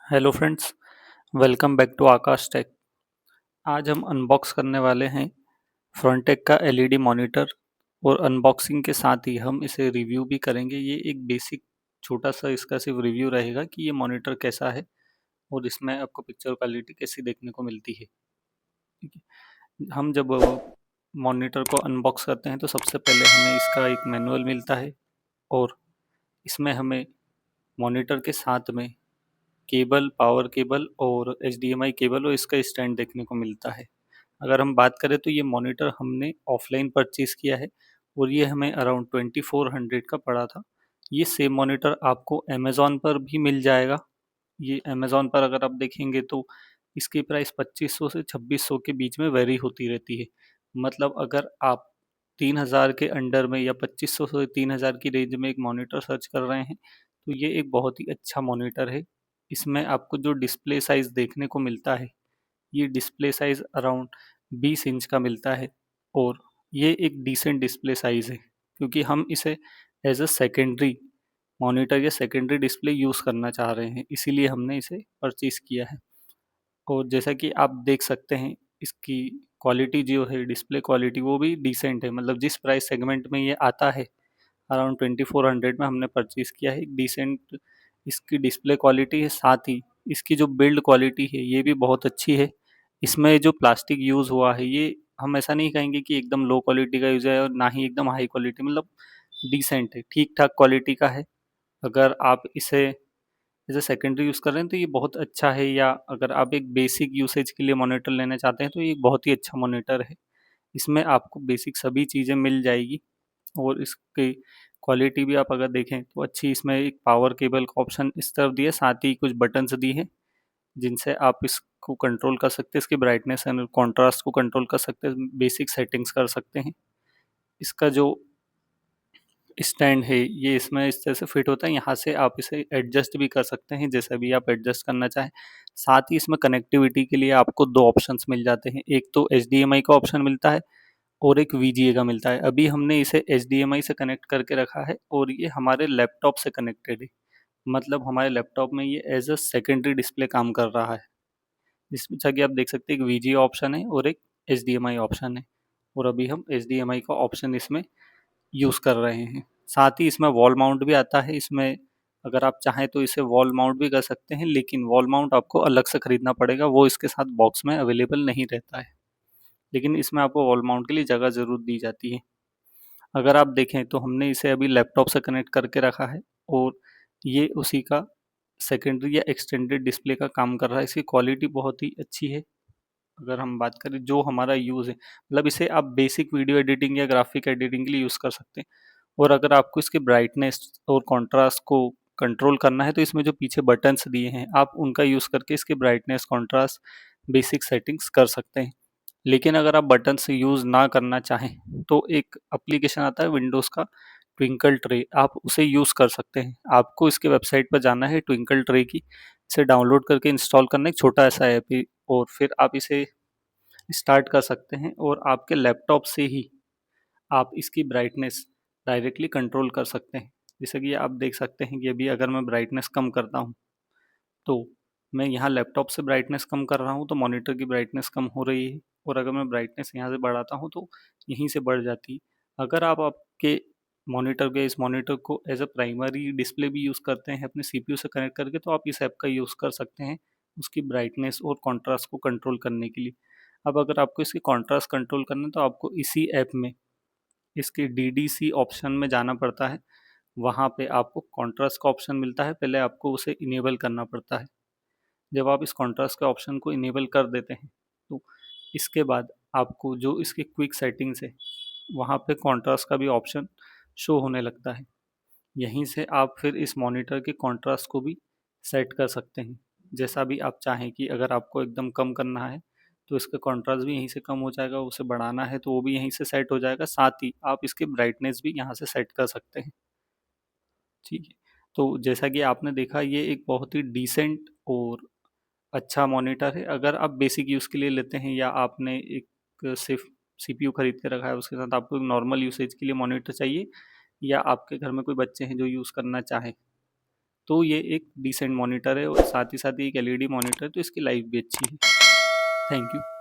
Hello friends, welcome back to Akash tech. आज हम unbox करने वाले हैं फ्रंटेक का एलईडी मॉनिटर और अनबॉक्सिंग के साथ ही हम इसे रिव्यू भी करेंगे। ये एक बेसिक छोटा सा इसका सिर्फ रिव्यू रहेगा कि ये मॉनिटर कैसा है और इसमें आपको पिक्चर क्वालिटी कैसी देखने को मिलती है। ठीक है, हम जब मॉनिटर को अनबॉक्स करते हैं तो सबसे पहले हमें इसका एक मैनुअल मिलता है और इसमें हमें मॉनिटर के साथ में केबल, पावर केबल और एचडीएमआई केबल और इसका स्टैंड देखने को मिलता है। अगर हम बात करें तो ये मॉनिटर हमने ऑफलाइन परचेज किया है और ये हमें अराउंड 2400 का पड़ा था। ये सेम मॉनिटर आपको अमेज़ॉन पर भी मिल जाएगा। ये अमेज़ॉन पर अगर आप देखेंगे तो इसकी प्राइस 2500 से 2600 के बीच में वेरी होती रहती है। मतलब अगर आप 3000 के अंडर में या 2500 से 3000 की रेंज में एक मॉनिटर सर्च कर रहे हैं तो ये एक बहुत ही अच्छा मॉनिटर है। इसमें आपको जो डिस्प्ले साइज़ देखने को मिलता है, ये डिस्प्ले साइज़ अराउंड 20 इंच का मिलता है और ये एक डिसेंट डिस्प्ले साइज़ है क्योंकि हम इसे एज अ सेकेंडरी मॉनिटर या सेकेंडरी डिस्प्ले यूज़ करना चाह रहे हैं, इसीलिए हमने इसे परचेज़ किया है। और जैसा कि आप देख सकते हैं, इसकी क्वालिटी जो है, डिस्प्ले क्वालिटी वो भी डिसेंट है। मतलब जिस प्राइस सेगमेंट में ये आता है अराउंड 2400 में हमने परचेज़ किया है। एक डिसेंट इसकी डिस्प्ले क्वालिटी है, साथ ही इसकी जो बिल्ड क्वालिटी है ये भी बहुत अच्छी है। इसमें जो प्लास्टिक यूज़ हुआ है ये हम ऐसा नहीं कहेंगे कि एकदम लो क्वालिटी का यूज़ है और ना ही एकदम हाई क्वालिटी, मतलब डिसेंट है, ठीक ठाक क्वालिटी का है। अगर आप इसे एज अ सेकेंडरी यूज़ कर रहे हैं तो ये बहुत अच्छा है, या अगर आप एक बेसिक यूसेज के लिए मॉनिटर लेना चाहते हैं तो ये बहुत ही अच्छा मॉनिटर है। इसमें आपको बेसिक सभी चीज़ें मिल जाएगी और इसकी क्वालिटी भी आप अगर देखें तो अच्छी। इसमें एक पावर केबल का ऑप्शन इस तरफ दिया है, साथ ही कुछ बटन्स दिए हैं जिनसे आप इसको कंट्रोल कर सकते हैं, इसकी ब्राइटनेस एंड कॉन्ट्रास्ट को कंट्रोल कर सकते हैं, बेसिक सेटिंग्स कर सकते हैं। इसका जो स्टैंड है ये इसमें इस तरह से फिट होता है, यहाँ से आप इसे एडजस्ट भी कर सकते हैं जैसा भी आप एडजस्ट करना चाहें। साथ ही इसमें कनेक्टिविटी के लिए आपको दो ऑप्शंस मिल जाते हैं, एक तो एच का ऑप्शन मिलता है और एक वीजीए का मिलता है। अभी हमने इसे एच से कनेक्ट करके रखा है और ये हमारे लैपटॉप से कनेक्टेड है। मतलब हमारे लैपटॉप में ये एज अ सेकेंडरी डिस्प्ले काम कर रहा है। जिसमें जैसा कि आप देख सकते हैं, एक वीजीए ऑप्शन है और एक एच ऑप्शन है और अभी हम एच का ऑप्शन इसमें यूज़ कर रहे हैं। साथ ही इसमें वॉल माउंट भी आता है। इसमें अगर आप चाहें तो इसे वॉल माउंट भी कर सकते हैं, लेकिन वॉल माउंट आपको अलग से खरीदना पड़ेगा, वो इसके साथ बॉक्स में अवेलेबल नहीं रहता है। लेकिन इसमें आपको वॉल माउंट के लिए जगह ज़रूर दी जाती है। अगर आप देखें तो हमने इसे अभी लैपटॉप से कनेक्ट करके रखा है और ये उसी का सेकेंडरी या एक्सटेंडेड डिस्प्ले का काम कर रहा है। इसकी क्वालिटी बहुत ही अच्छी है। अगर हम बात करें जो हमारा यूज़ है, मतलब इसे आप बेसिक वीडियो एडिटिंग या ग्राफिक एडिटिंग के लिए यूज़ कर सकते हैं। और अगर आपको इसकी ब्राइटनेस और कॉन्ट्रास्ट को कंट्रोल करना है तो इसमें जो पीछे बटन्स दिए हैं आप उनका यूज़ करके इसकी ब्राइटनेस, कॉन्ट्रास्ट, बेसिक सेटिंग्स कर सकते हैं। लेकिन अगर आप बटन से यूज़ ना करना चाहें तो एक एप्लीकेशन आता है विंडोज़ का, ट्विंकल ट्रे, आप उसे यूज़ कर सकते हैं। आपको इसके वेबसाइट पर जाना है, ट्विंकल ट्रे की, इसे डाउनलोड करके इंस्टॉल करना, एक छोटा ऐसा ऐप है और फिर आप इसे स्टार्ट कर सकते हैं और आपके लैपटॉप से ही आप इसकी ब्राइटनेस डायरेक्टली कंट्रोल कर सकते हैं। जैसे कि आप देख सकते हैं कि अभी अगर मैं ब्राइटनेस कम करता हूँ तो मैं यहाँ लैपटॉप से ब्राइटनेस कम कर रहा हूँ तो मॉनिटर की ब्राइटनेस कम हो रही है, और अगर मैं ब्राइटनेस यहाँ से बढ़ाता हूँ तो यहीं से बढ़ जाती है। अगर आप आपके मॉनिटर के इस मॉनिटर को एज अ प्राइमरी डिस्प्ले भी यूज़ करते हैं अपने सीपीयू से कनेक्ट करके तो आप इस ऐप का यूज़ कर सकते हैं उसकी ब्राइटनेस और कॉन्ट्रास्ट को कंट्रोल करने के लिए। अब अगर आपको इसकी कॉन्ट्रास्ट कंट्रोल करना है तो आपको इसी ऐप में इसके डीडीसी ऑप्शन में जाना पड़ता है। वहाँ पे आपको कॉन्ट्रास्ट का ऑप्शन मिलता है, पहले आपको उसे इनेबल करना पड़ता है। जब आप इस कॉन्ट्रास्ट के ऑप्शन को इनेबल कर देते हैं तो इसके बाद आपको जो इसकी क्विक सेटिंग्स है वहाँ पे कॉन्ट्रास्ट का भी ऑप्शन शो होने लगता है। यहीं से आप फिर इस मॉनिटर के कॉन्ट्रास्ट को भी सेट कर सकते हैं जैसा भी आप चाहें। कि अगर आपको एकदम कम करना है तो इसका कॉन्ट्रास्ट भी यहीं से कम हो जाएगा, उसे बढ़ाना है तो वो भी यहीं से सेट हो जाएगा, साथ ही आप इसकी ब्राइटनेस भी यहाँ से सेट कर सकते हैं। ठीक है, तो जैसा कि आपने देखा ये एक बहुत ही डिसेंट और अच्छा मॉनिटर है। अगर आप बेसिक यूज़ के लिए लेते हैं या आपने एक सिर्फ सीपीयू खरीद के रखा है, उसके साथ आपको एक नॉर्मल यूसेज के लिए मॉनिटर चाहिए, या आपके घर में कोई बच्चे हैं जो यूज़ करना चाहें तो ये एक डिसेंट मॉनिटर है और साथ ही साथ एक एलईडी मॉनिटर है, तो इसकी लाइफ भी अच्छी है। Thank you.